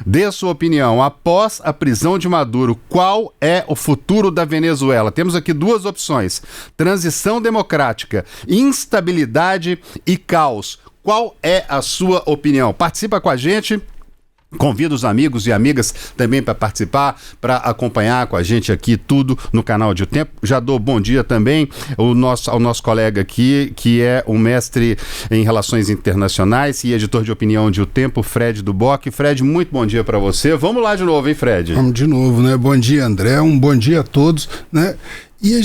Dê a sua opinião. Após a prisão de Maduro, qual é o futuro da Venezuela? Temos aqui duas opções: transição democrática, instabilidade e caos. Qual é a sua opinião? Participa com a gente. Convido os amigos e amigas também para participar, para acompanhar com a gente aqui tudo no canal de O Tempo. Já dou bom dia também ao nosso colega aqui, que é o mestre em Relações Internacionais e editor de opinião de O Tempo, Fred Duboc. Fred, muito bom dia para você. Vamos lá de novo, hein, Fred? Vamos de novo, né? Bom dia, André. Um bom dia a todos, né? E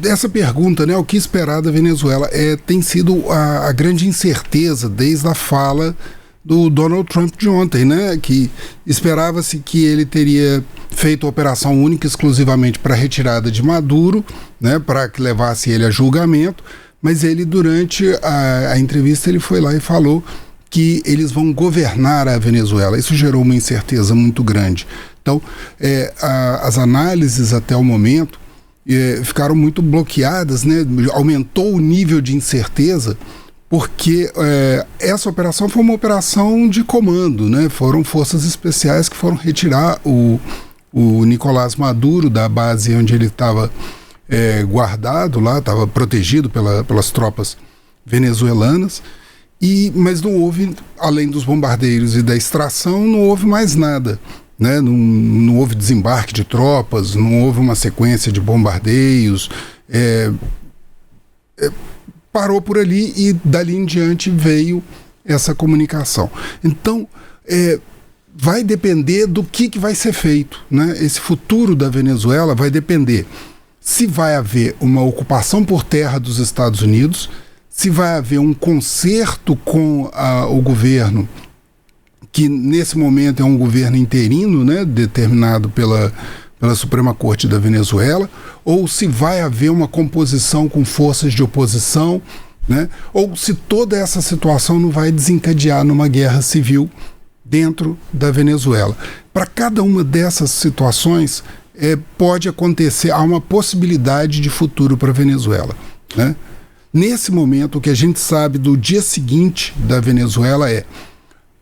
essa pergunta, né? O que esperar da Venezuela? Tem sido a grande incerteza desde a fala do Donald Trump de ontem, né? Que esperava-se que ele teria feito a operação única exclusivamente para a retirada de Maduro, né? Para que levasse ele a julgamento, mas ele, durante a entrevista, ele foi lá e falou que eles vão governar a Venezuela. Isso gerou uma incerteza muito grande. Então, as análises até o momento ficaram muito bloqueadas, né? Aumentou o nível de incerteza, porque essa operação foi uma operação de comando, né? Foram forças especiais que foram retirar o Nicolás Maduro da base onde ele estava guardado lá, estava protegido pelas tropas venezuelanas, mas não houve, além dos bombardeiros e da extração, não houve mais nada, né? Não houve desembarque de tropas, não houve uma sequência de bombardeios, parou por ali e dali em diante veio essa comunicação. Então, vai depender do que vai ser feito, né? Esse futuro da Venezuela vai depender se vai haver uma ocupação por terra dos Estados Unidos, se vai haver um concerto com o governo, que nesse momento é um governo interino, né? Determinado pela Suprema Corte da Venezuela, ou se vai haver uma composição com forças de oposição, né? Ou se toda essa situação não vai desencadear numa guerra civil dentro da Venezuela. Para cada uma dessas situações pode acontecer, há uma possibilidade de futuro para a Venezuela, né? Nesse momento, o que a gente sabe do dia seguinte da Venezuela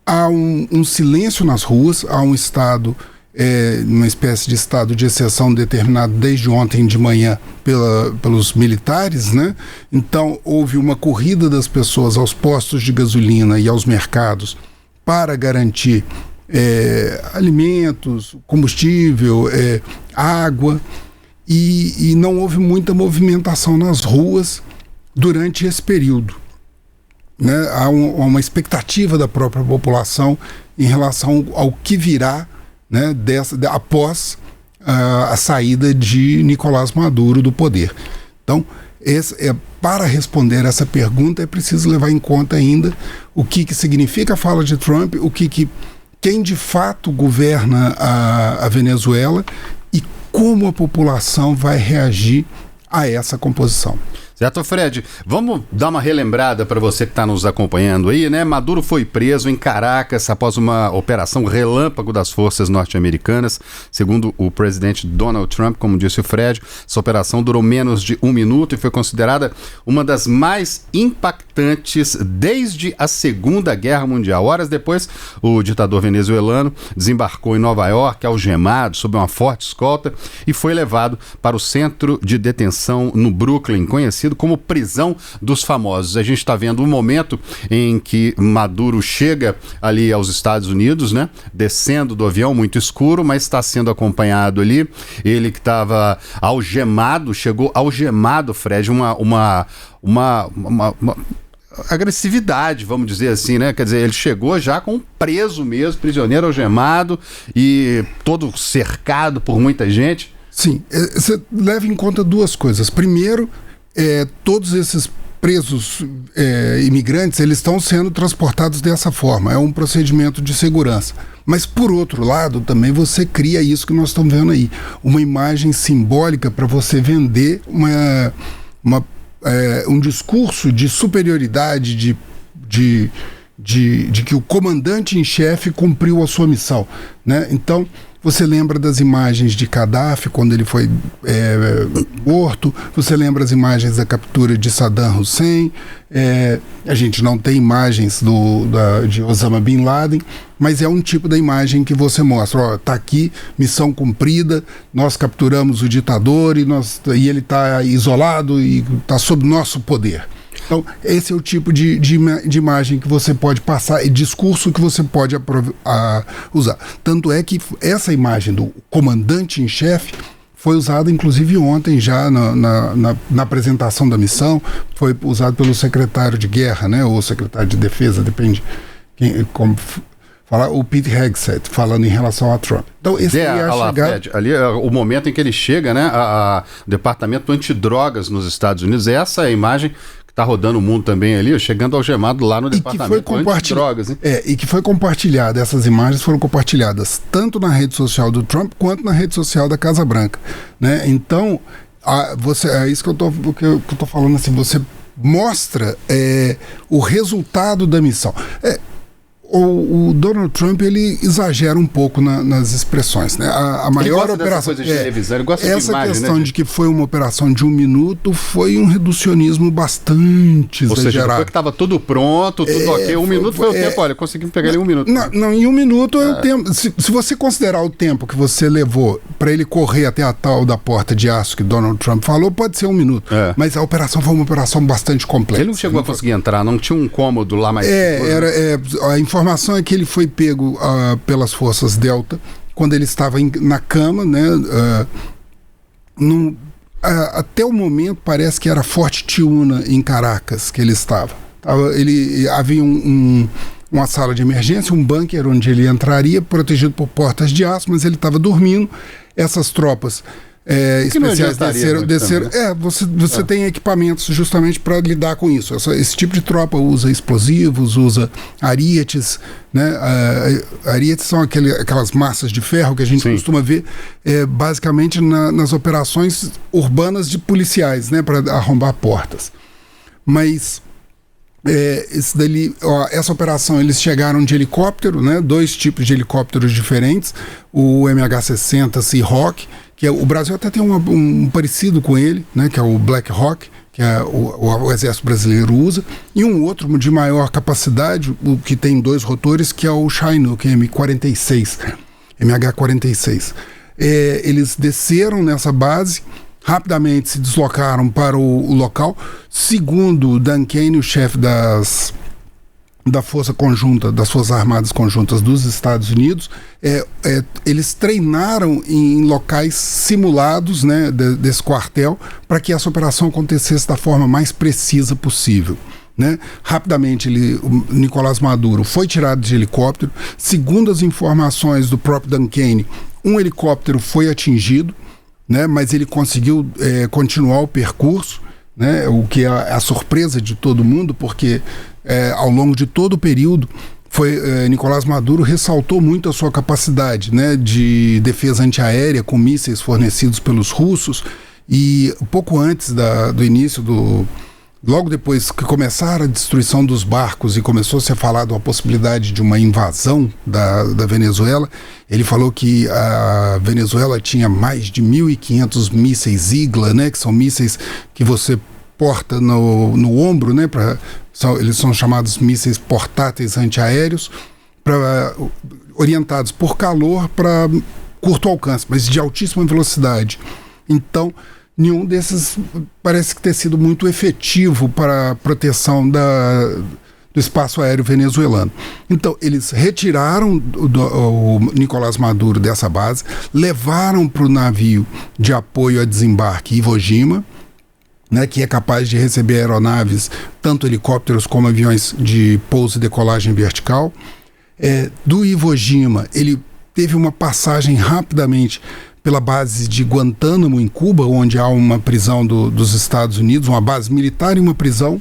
há um silêncio nas ruas, há um estado, uma espécie de estado de exceção determinado desde ontem de manhã pelos militares, né? Então houve uma corrida das pessoas aos postos de gasolina e aos mercados para garantir alimentos, combustível, água, e não houve muita movimentação nas ruas durante esse período, né? Há uma expectativa da própria população em relação ao que virá, né, após a saída de Nicolás Maduro do poder. Então, para responder essa pergunta é preciso levar em conta ainda o que significa a fala de Trump, quem de fato governa a Venezuela e como a população vai reagir a essa composição. Certo, Fred, vamos dar uma relembrada para você que está nos acompanhando aí, né? Maduro foi preso em Caracas após uma operação relâmpago das forças norte-americanas. Segundo o presidente Donald Trump, como disse o Fred, essa operação durou menos de 1 minuto e foi considerada uma das mais impactantes desde a Segunda Guerra Mundial. Horas depois, o ditador venezuelano desembarcou em Nova York, algemado, sob uma forte escolta, e foi levado para o centro de detenção no Brooklyn, conhecido como prisão dos famosos. A gente está vendo um momento em que Maduro chega ali aos Estados Unidos, né? Descendo do avião, muito escuro, mas está sendo acompanhado ali. Ele que estava algemado, chegou algemado, Fred, uma agressividade, vamos dizer assim, né? Quer dizer, ele chegou já com um preso mesmo, prisioneiro algemado e todo cercado por muita gente. Sim, você leva em conta duas coisas. Primeiro, todos esses presos imigrantes, eles estão sendo transportados dessa forma, é um procedimento de segurança. Mas, por outro lado, também você cria isso que nós estamos vendo aí, uma imagem simbólica para você vender um discurso de superioridade, de que o comandante em chefe cumpriu a sua missão, né? Então, você lembra das imagens de Gaddafi quando ele foi morto, você lembra as imagens da captura de Saddam Hussein, a gente não tem imagens de Osama Bin Laden, mas é um tipo da imagem que você mostra, está aqui, missão cumprida, nós capturamos o ditador e ele está isolado e está sob nosso poder. Então, esse é o tipo de imagem que você pode passar e discurso que você pode usar. Tanto é que essa imagem do comandante em chefe foi usada, inclusive, ontem já na apresentação da missão, foi usado pelo secretário de guerra, né, ou secretário de defesa, depende como falar, o Pete Hegseth, falando em relação a Trump. Então, esse ali é o momento em que ele chega, né, o Departamento Antidrogas nos Estados Unidos, essa é a imagem está rodando o mundo também ali, chegando algemado lá no Departamento Antidrogas. E que foi compartilhada, essas imagens foram compartilhadas tanto na rede social do Trump quanto na rede social da Casa Branca, né? Então, é isso que eu tô falando, assim, você mostra o resultado da missão. O Donald Trump, ele exagera um pouco nas expressões, né? A maior operação, coisa de televisão, ele gosta essa de imagem, questão, né, de que foi uma operação de 1 minuto foi um reducionismo bastante exagerado. Ou seja, depois que estava tudo pronto, tudo ok, 1 minuto foi o tempo, olha, conseguimos pegar ele em 1 minuto. Não, em 1 minuto é o tempo. Se você considerar o tempo que você levou para ele correr até a tal da porta de aço que Donald Trump falou, pode ser 1 minuto. Mas a operação foi uma operação bastante complexa. Ele não chegou a conseguir entrar, não tinha um cômodo lá mais... A informação é que ele foi pego pelas forças Delta quando ele estava na cama, né? Até o momento parece que era Forte Tiuna, em Caracas, que ele estava. Havia uma sala de emergência, um bunker onde ele entraria, protegido por portas de aço, mas ele estava dormindo. Essas tropas especiais desceram. Você tem equipamentos justamente para lidar com isso. Esse tipo de tropa usa explosivos, usa arietes, né? Arietes são aquelas massas de ferro que a gente costuma ver basicamente nas operações urbanas de policiais, né? Para arrombar portas. Mas essa operação, eles chegaram de helicóptero, né? 2 tipos de helicópteros diferentes, o MH-60 Seahawk, que o Brasil até tem um parecido com ele, né? Que é o Black Hawk, que o Exército Brasileiro usa, e um outro de maior capacidade, o que tem 2 rotores, que é o Chinook MH-46. Eles desceram nessa base, rapidamente se deslocaram para o local. Segundo Dan Kane, o chefe da Força Conjunta, das Forças Armadas Conjuntas dos Estados Unidos, eles treinaram em locais simulados, né, desse quartel, para que essa operação acontecesse da forma mais precisa possível, né? Rapidamente o Nicolás Maduro foi tirado de helicóptero. Segundo as informações do próprio Dan Kane, um helicóptero foi atingido, né, mas ele conseguiu continuar o percurso, né, o que é a surpresa de todo mundo, porque ao longo de todo o período Nicolás Maduro ressaltou muito a sua capacidade, né, de defesa antiaérea com mísseis fornecidos pelos russos, e pouco antes do início logo depois que começaram a destruição dos barcos e começou a ser falado a possibilidade de uma invasão da Venezuela, ele falou que a Venezuela tinha mais de 1.500 mísseis Igla, né, que são mísseis que você porta no ombro, né, eles são chamados mísseis portáteis antiaéreos, orientados por calor para curto alcance, mas de altíssima velocidade. Então, nenhum desses parece ter sido muito efetivo para a proteção do espaço aéreo venezuelano. Então, eles retiraram o Nicolás Maduro dessa base, levaram para o navio de apoio a desembarque Iwo Jima, né, que é capaz de receber aeronaves, tanto helicópteros como aviões de pouso e decolagem vertical. Do Iwo Jima, ele teve uma passagem rapidamente pela base de Guantánamo, em Cuba, onde há uma prisão dos Estados Unidos, uma base militar e uma prisão,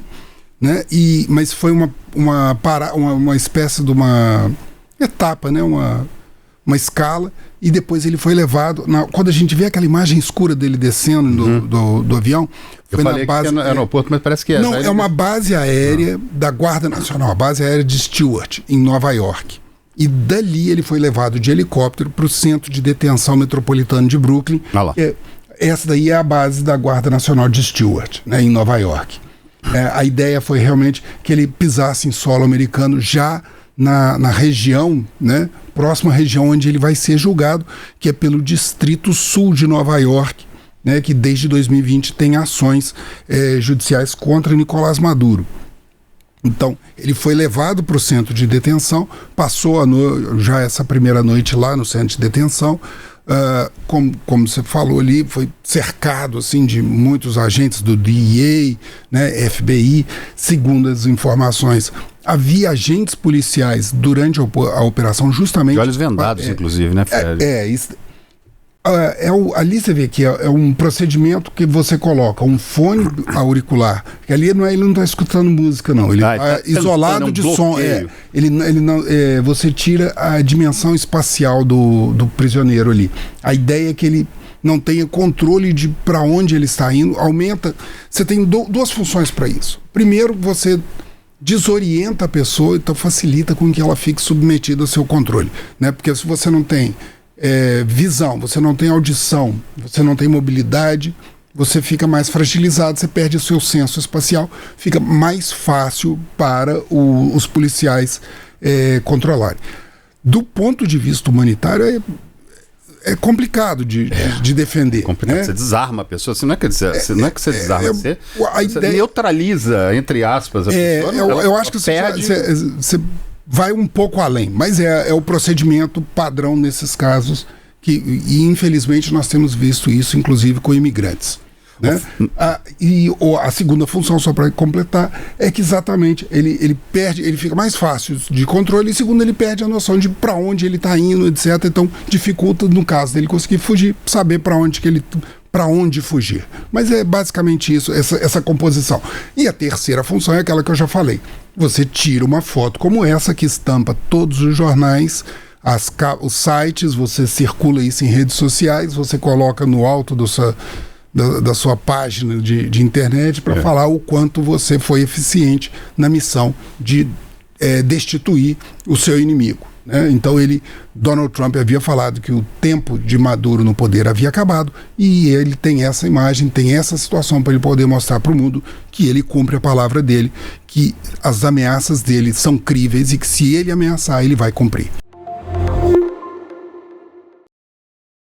né? Mas foi uma espécie de uma etapa, né? Uma escala, e depois ele foi levado... Quando a gente vê aquela imagem escura dele descendo do avião... Eu falei que é no aeroporto, mas parece que é. Não, é uma base aérea da Guarda Nacional, a base aérea de Stewart, em Nova York. e dali ele foi levado de helicóptero para o Centro de Detenção Metropolitano de Brooklyn. Essa daí é a base da Guarda Nacional de Stewart, né, em Nova York. A ideia foi realmente que ele pisasse em solo americano já na região, né, próxima região onde ele vai ser julgado, que é pelo Distrito Sul de Nova York, né, que desde 2020 tem ações judiciais contra Nicolás Maduro. Então, ele foi levado para o centro de detenção, passou já essa primeira noite lá no centro de detenção, como você falou ali, foi cercado assim, de muitos agentes do DEA, né, FBI. Segundo as informações, havia agentes policiais durante a operação justamente... De olhos vendados, inclusive, né, Fred? Ali você vê que é um procedimento que você coloca um fone auricular, que ali ele não está escutando música, não. Ele está isolado de som. Você tira a dimensão espacial do prisioneiro ali. A ideia é que ele não tenha controle de para onde ele está indo. Aumenta. Você tem duas funções para isso. Primeiro, você desorienta a pessoa, então facilita com que ela fique submetida ao seu controle, né? Porque se você não tem visão, você não tem audição, você não tem mobilidade, você fica mais fragilizado, você perde o seu senso espacial, fica mais fácil para os policiais controlarem. Do ponto de vista humanitário, é complicado de defender. Complicado. Né? Você desarma a pessoa, não é que você desarma, você neutraliza, entre aspas, a pessoa. Eu acho que você vai um pouco além, mas é o procedimento padrão nesses casos e infelizmente nós temos visto isso inclusive com imigrantes, né? A segunda função, só para completar, é que exatamente ele fica mais fácil de controle, e segundo, ele perde a noção de para onde ele está indo, etc. Então dificulta, no caso dele conseguir fugir, saber para onde fugir. Mas é basicamente isso, essa composição. E a terceira função é aquela que eu já falei. Você tira uma foto como essa, que estampa todos os jornais, os sites, você circula isso em redes sociais, você coloca no alto da sua página de internet para falar o quanto você foi eficiente na missão de destituir o seu inimigo. Né? Então Donald Trump havia falado que o tempo de Maduro no poder havia acabado, e ele tem essa imagem, tem essa situação para ele poder mostrar para o mundo que ele cumpre a palavra dele, que as ameaças dele são críveis e que se ele ameaçar, ele vai cumprir.